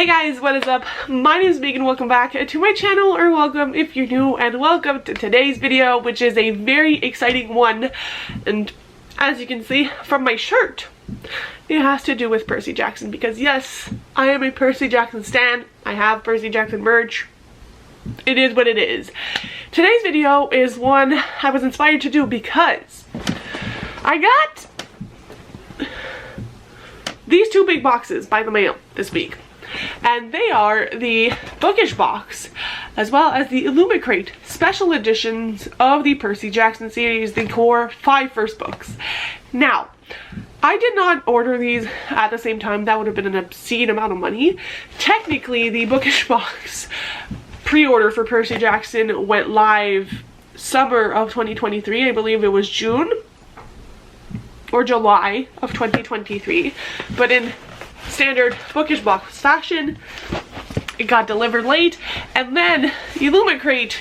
Hey guys, what is up? My name is Megan. Welcome back to my channel, or welcome if you're new, and welcome to today's video, which is a very exciting one. And as you can see from my shirt, it has to do with Percy Jackson, because yes, I am a Percy Jackson stan. I have Percy Jackson merch. It is what it is. Today's video is one I was inspired to do because I got these two big boxes by the mail this week. And they are the Bookish Box as well as the Illumicrate special editions of the Percy Jackson series, the core 5 first books. Now, I did not order these at the same time. That would have been an obscene amount of money. Technically, the Bookish Box pre-order for Percy Jackson went live summer of 2023. I believe it was June or July of 2023. But in standard Bookish Box fashion, it got delivered late, and then Illumicrate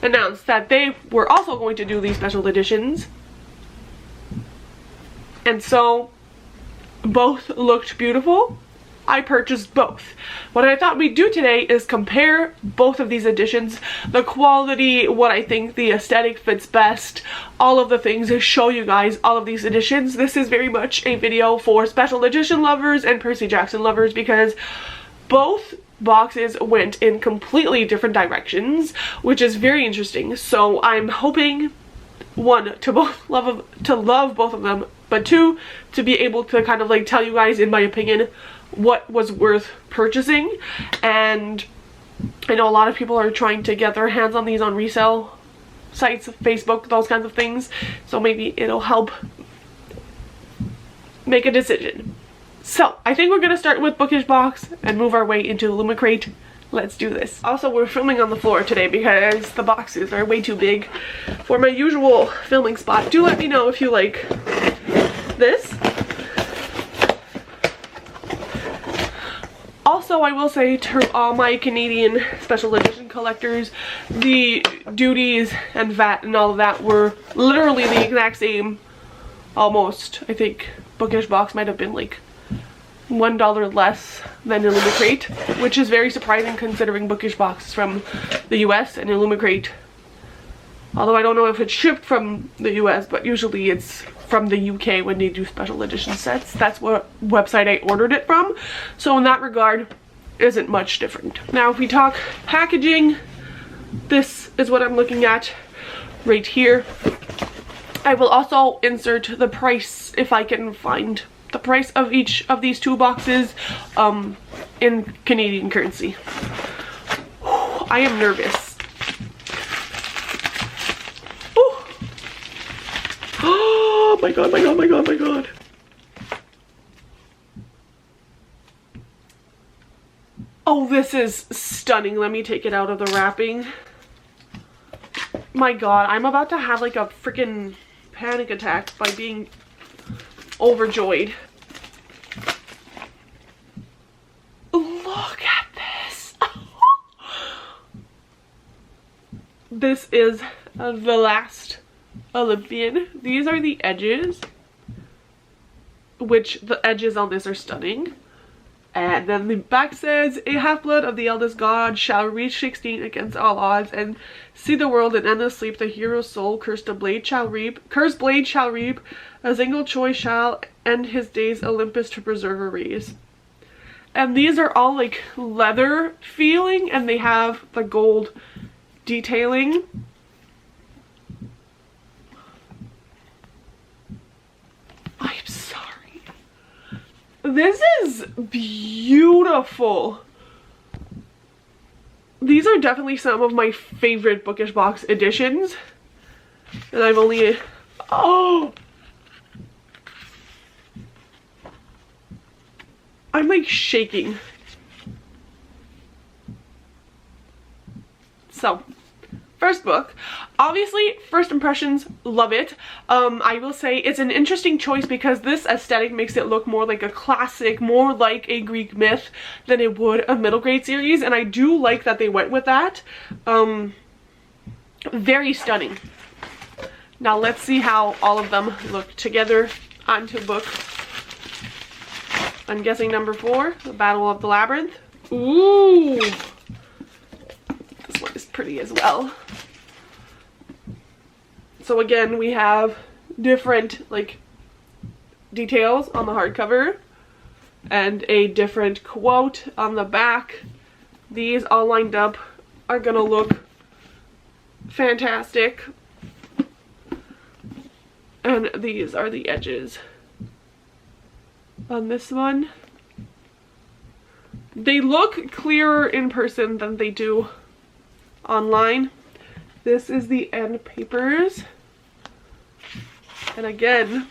announced that they were also going to do these special editions, and so both looked beautiful. I purchased both. What I thought we'd do today is compare both of these editions, the quality, what I think the aesthetic fits best, all of the things, to show you guys all of these editions. This is very much a video for special edition lovers and Percy Jackson lovers, because both boxes went in completely different directions, which is very interesting. So I'm hoping, one, to love both of them, but two, to be able to kind of like tell you guys, in my opinion, what was worth purchasing. And I know a lot of people are trying to get their hands on these on resale sites, Facebook, those kinds of things, so maybe it'll help make a decision. So I think we're gonna start with Bookish Box and move our way into Illumicrate. Let's do this. Also, we're filming on the floor today because the boxes are way too big for my usual filming spot. Do let me know if you like this. Also, I will say to all my Canadian special edition collectors, the duties and VAT and all of that were literally the exact same, almost. I think Bookish Box might have been like $1 less than Illumicrate, which is very surprising considering Bookish Box is from the US and Illumicrate, although I don't know if it's shipped from the US, but usually it's from the UK when they do special edition sets. That's what website I ordered it from, so in that regard isn't much different. Now if we talk packaging, this is what I'm looking at right here. I will also insert the price, if I can find the price of each of these two boxes in Canadian currency. I am nervous. Oh my god, my god, my god, my god. Oh, this is stunning. Let me take it out of the wrapping. My god, I'm about to have like a freaking panic attack by being overjoyed. Look at this. This is The Last Olympian. These are the edges, which the edges on this are stunning. And then the back says, a half-blood of the eldest god shall reach 16 against all odds and see the world in endless sleep. The hero's soul cursed blade shall reap, a single choice shall end his days, Olympus to preserve or raise. And these are all like leather feeling, and they have the gold detailing. I'm sorry. This is beautiful. These are definitely some of my favorite Bookish Box editions. And I've only... Oh! I'm like shaking. So, first book. Obviously, first impressions, love it. I will say it's an interesting choice because this aesthetic makes it look more like a classic, more like a Greek myth than it would a middle grade series, and I do like that they went with that. Very stunning. Now let's see how all of them look together onto book. I'm guessing number 4, The Battle of the Labyrinth. Ooh! This one is pretty as well. So again, we have different like details on the hardcover and a different quote on the back. These all lined up are gonna look fantastic. And these are the edges on this one. They look clearer in person than they do online. This is the end papers. And again,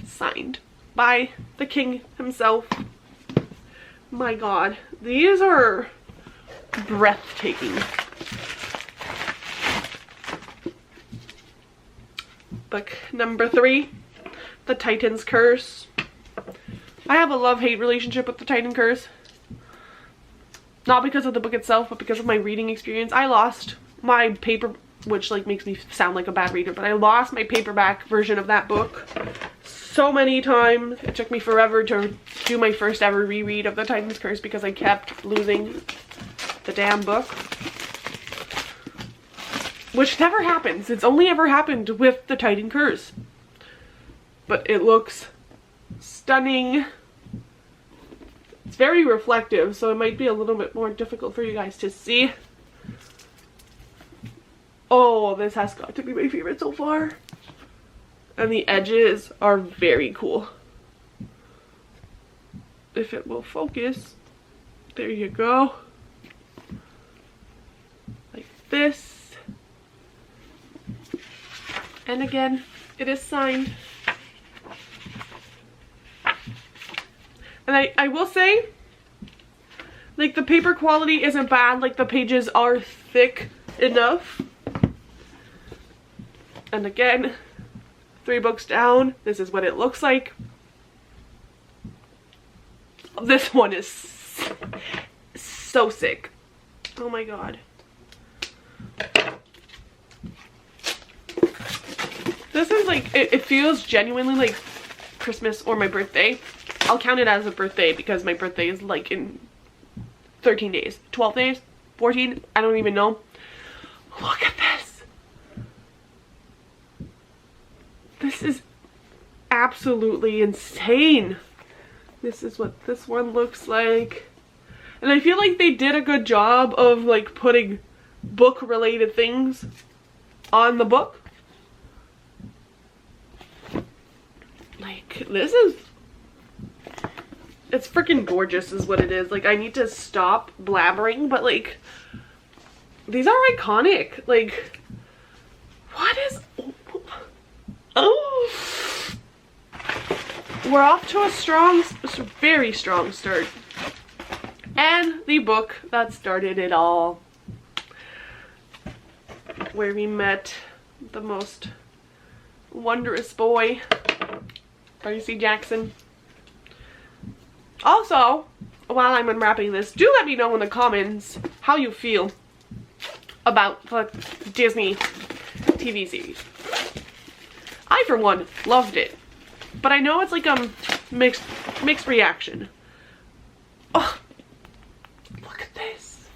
signed by the king himself. My god, these are breathtaking. Book number 3, The Titan's Curse. I have a love-hate relationship with The Titan Curse. Not because of the book itself, but because of my reading experience. I lost my paper, which like makes me sound like a bad reader, but I lost my paperback version of that book so many times. It took me forever to do my first ever reread of The Titan's Curse because I kept losing the damn book. Which never happens. It's only ever happened with The Titan Curse. But it looks stunning. It's very reflective, so it might be a little bit more difficult for you guys to see. Oh, this has got to be my favorite so far. And the edges are very cool. If it will focus. There you go. Like this. And again, it is signed. And I will say, like, the paper quality isn't bad. Like, the pages are thick enough. And again, 3 books down, this is what it looks like. This one is so sick. Oh my god. This is like, it feels genuinely like Christmas or my birthday. I'll count it as a birthday because my birthday is like in 13 days, 12 days, 14, I don't even know. Look at this. This is absolutely insane. This is what this one looks like. And I feel like they did a good job of like putting book related things on the book. Like, this is, it's freaking gorgeous is what it is. Like, I need to stop blabbering, but like, these are iconic. Like, what is, oh, we're off to a strong, very strong start. And the book that started it all, where we met the most wondrous boy, PERCY Jackson. Also, while I'm unwrapping this, do let me know in the comments how you feel about the Disney TV series. I, for one, loved it. But I know it's like a mixed reaction. Oh, look at this.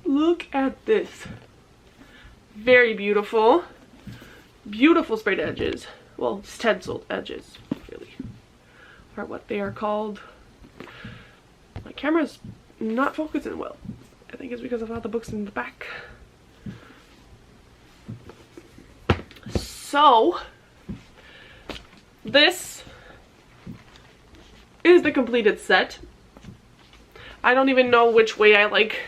Look at this. Very beautiful. Beautiful sprayed edges. Well, stenciled edges, really, are what they are called. My camera's not focusing well. I think it's because of all the books in the back. So, this is the completed set. I don't even know which way I like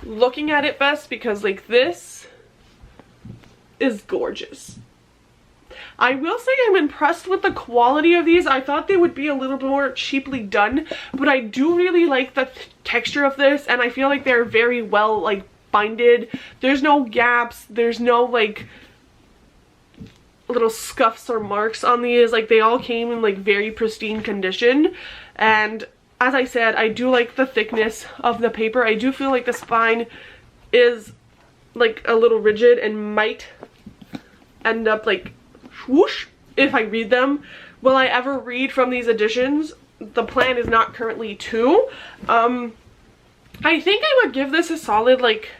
looking at it best because like this is gorgeous. I will say I'm impressed with the quality of these. I thought they would be a little bit more cheaply done, but I do really like the texture of this, and I feel like they're very well like binded. There's no gaps, there's no like little scuffs or marks on these. Like, they all came in like very pristine condition. And as I said, I do like the thickness of the paper. I do feel like the spine is like a little rigid and might end up like whoosh if I read them, will I ever read from these editions? The plan is not currently to. I think I would give this a solid, like,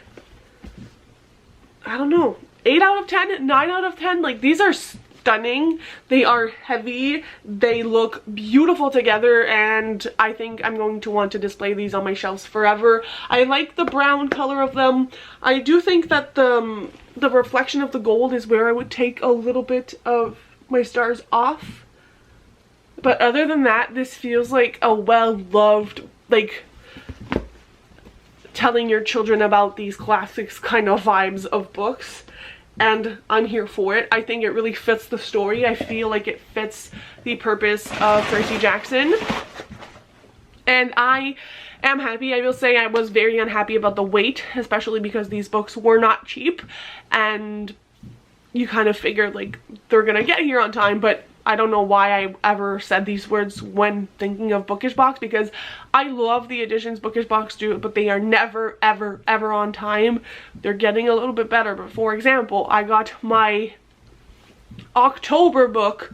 I don't know, 8 out of 10, 9 out of 10. Like, these are stunning. They are heavy. They look beautiful together, and I think I'm going to want to display these on my shelves forever. I like the brown color of them. I do think that the reflection of the gold is where I would take a little bit of my stars off. But other than that, this feels like a well-loved, like, telling your children about these classics kind of vibes of books, and I'm here for it. I think it really fits the story. I feel like it fits the purpose of Percy Jackson, and I am happy. I will say I was very unhappy about the weight, especially because these books were not cheap, and you kind of figured like they're gonna get here on time, but I don't know why I ever said these words when thinking of Bookish Box, because I love the editions Bookish Box do, but they are never, ever, ever on time. They're getting a little bit better, but for example, I got my October book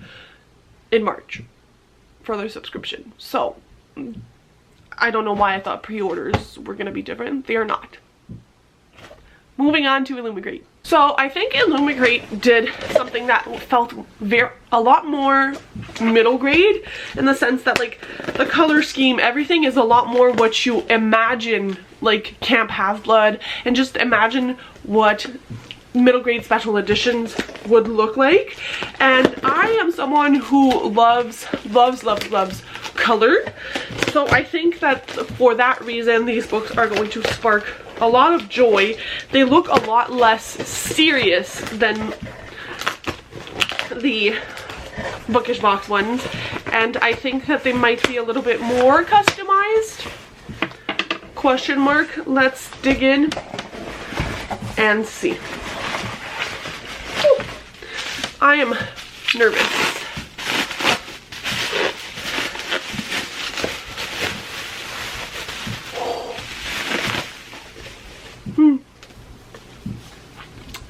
in March for their subscription. So, I don't know why I thought pre-orders were going to be different. They are not. Moving on to Illumicrate. So I think Illumicrate did something that felt a lot more middle grade, in the sense that like the color scheme, everything is a lot more what you imagine like Camp Half-Blood, and just imagine what middle grade special editions would look like. And I am someone who loves color, so I think that for that reason these books are going to spark a lot of joy. They look a lot less serious than the Bookish Box ones, and I think that they might be a little bit more customized. Question mark. Let's dig in and see. Whew. I am nervous.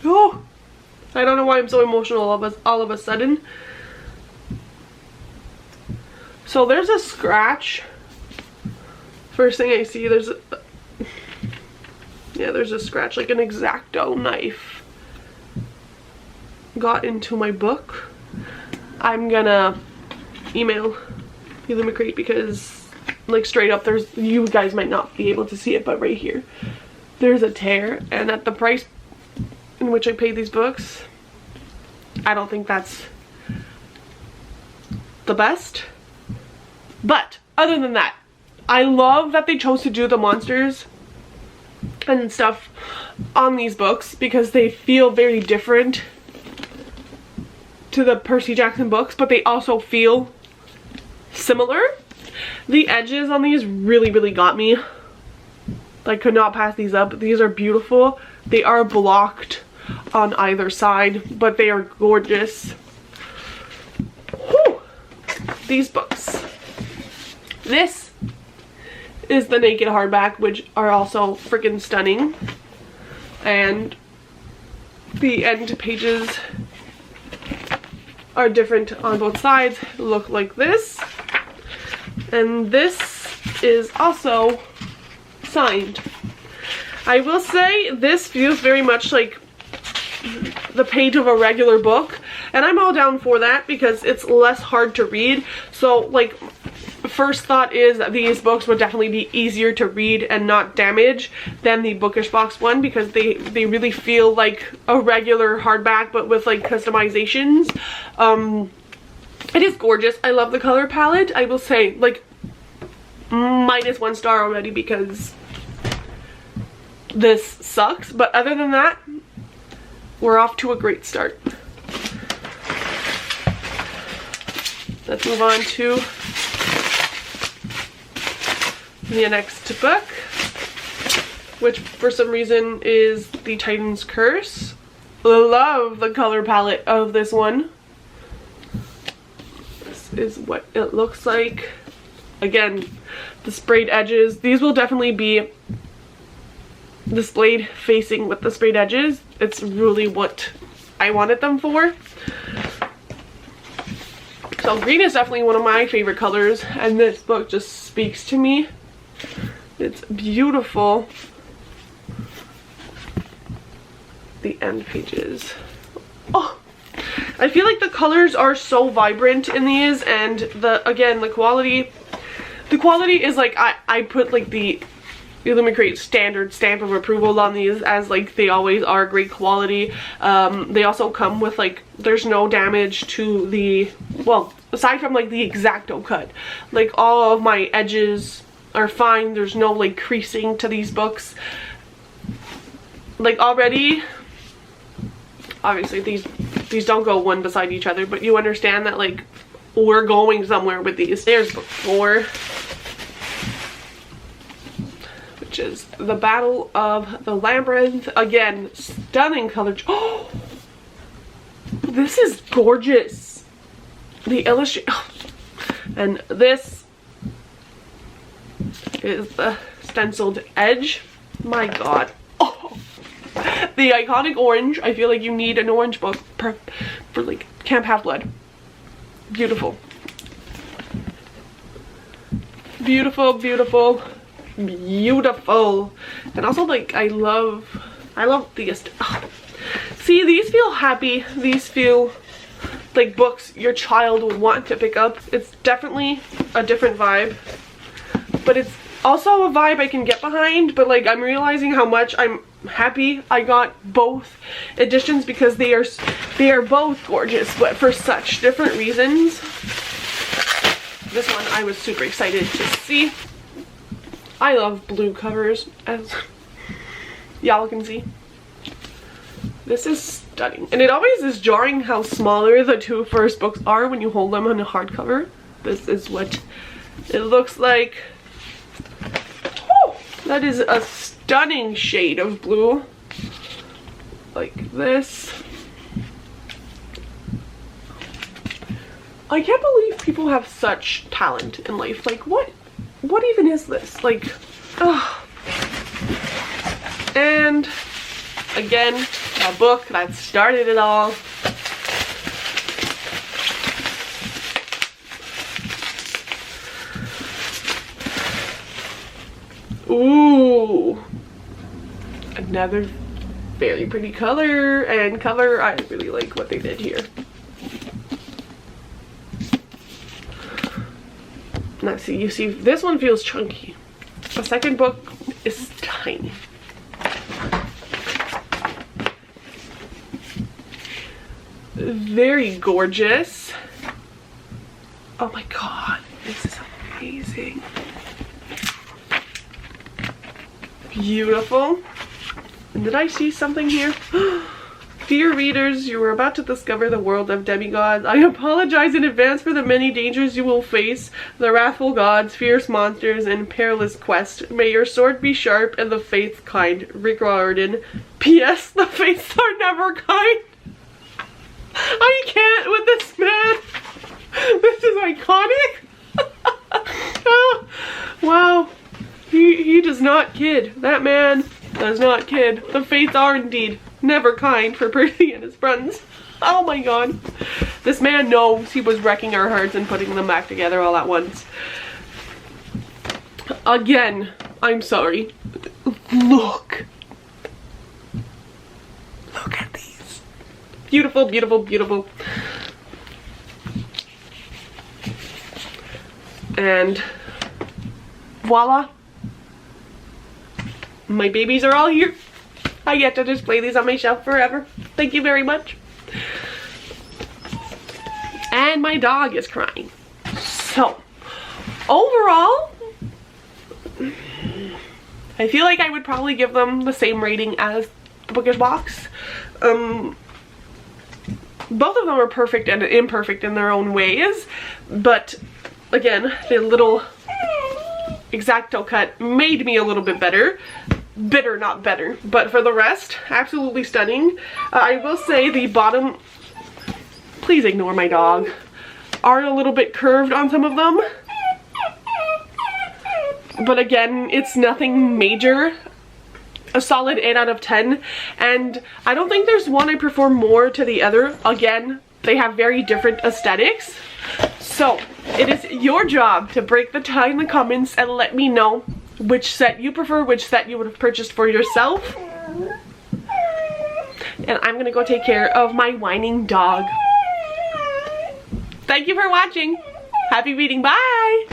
Oh, I don't know why I'm so emotional all of a sudden. So there's a scratch. First thing I see, there's a scratch, like an X-Acto knife got into my book. I'm gonna email Illumicrate, because like straight up, you guys might not be able to see it, but right here there's a tear, and at the price in which I paid these books, I don't think that's the best. But other than that, I love that they chose to do the monsters and stuff on these books, because they feel very different to the Percy Jackson books, but they also feel similar. The edges on these really got me. I could not pass these up. These are beautiful. They are blocked on either side, but they are gorgeous. Whew. These books. This is the naked hardback, which are also freaking stunning, and the end pages are different on both sides. Look like this, and this is also signed. I will say this feels very much like the page of a regular book, and I'm all down for that because it's less hard to read. So like, first thought is that these books would definitely be easier to read and not damage than the Bookish Box one, because they really feel like a regular hardback but with like customizations. It is gorgeous. I love the color palette. I will say, like, -1 star already because this sucks, but other than that, we're off to a great start. Let's move on to the next book, which for some reason is The Titan's Curse. Love the color palette of this one. This is what it looks like. Again, the sprayed edges. These will definitely be displayed facing with the sprayed edges. It's really what I wanted them for. So green is definitely one of my favorite colors, and this book just speaks to me. It's beautiful. The end pages. Oh, I feel like the colors are so vibrant in these, and the quality is like, I put like the Illumicrate standard stamp of approval on these, as like they always are great quality. They also come with like, there's no damage to the, well, aside from like the X-Acto cut, like all of my edges are fine. There's no like creasing to these books. Like already, obviously these don't go one beside each other, but you understand that like we're going somewhere with these. There's book 4, which is The Battle of the Labyrinth. Again, stunning color. Oh, this is gorgeous. The illustration, oh. And this is the stenciled edge. My god. Oh, the iconic orange. I feel like you need an orange book for like Camp Half-Blood. Beautiful. Beautiful, beautiful, beautiful. And also like I love these. Oh. See, these feel happy. These feel like books your child will want to pick up. It's definitely a different vibe, but it's also a vibe I can get behind. But like, I'm realizing how much I'm happy I got both editions, because they are both gorgeous, but for such different reasons. This one I was super excited to see. I love blue covers, as y'all can see. This is stunning, and it always is jarring how smaller the two first books are when you hold them on a hardcover. This is what it looks like. Oh, that is a stunning shade of blue, like this. I can't believe people have such talent in life. Like, what even is this? Like, oh. And again, a book that started it all. Ooh, another very pretty color and cover. I really like what they did here. Now see, you see, this one feels chunky. The second book is tiny. Very gorgeous. Oh my god, this is amazing. Beautiful. And did I see something here? Dear readers, you are about to discover the world of demigods. I apologize in advance for the many dangers you will face, the wrathful gods, fierce monsters, and perilous quest. May your sword be sharp and the fates kind. Rick Riordan. P.S. The fates are never kind. I can't with this man. This is iconic. Oh, wow. He does not kid. That man does not kid. The fates are indeed never kind for Percy and his friends. Oh my god. This man knows he was wrecking our hearts and putting them back together all at once. Again, I'm sorry. Look. Look at these. Beautiful, beautiful, beautiful. And voila. My babies are all here. I get to display these on my shelf forever. Thank you very much. And my dog is crying. So, overall, I feel like I would probably give them the same rating as the Bookish Box. Both of them are perfect and imperfect in their own ways, but again, the little X-Acto cut made me a little bit better. Bitter, not better. But for the rest, absolutely stunning. I will say the bottom, please ignore my dog, are a little bit curved on some of them. But again, it's nothing major. A solid 8 out of 10. And I don't think there's one I prefer more to the other. Again, they have very different aesthetics. So, it is your job to break the tie in the comments and let me know which set you prefer, which set you would have purchased for yourself. And I'm gonna go take care of my whining dog. Thank you for watching. Happy reading. Bye!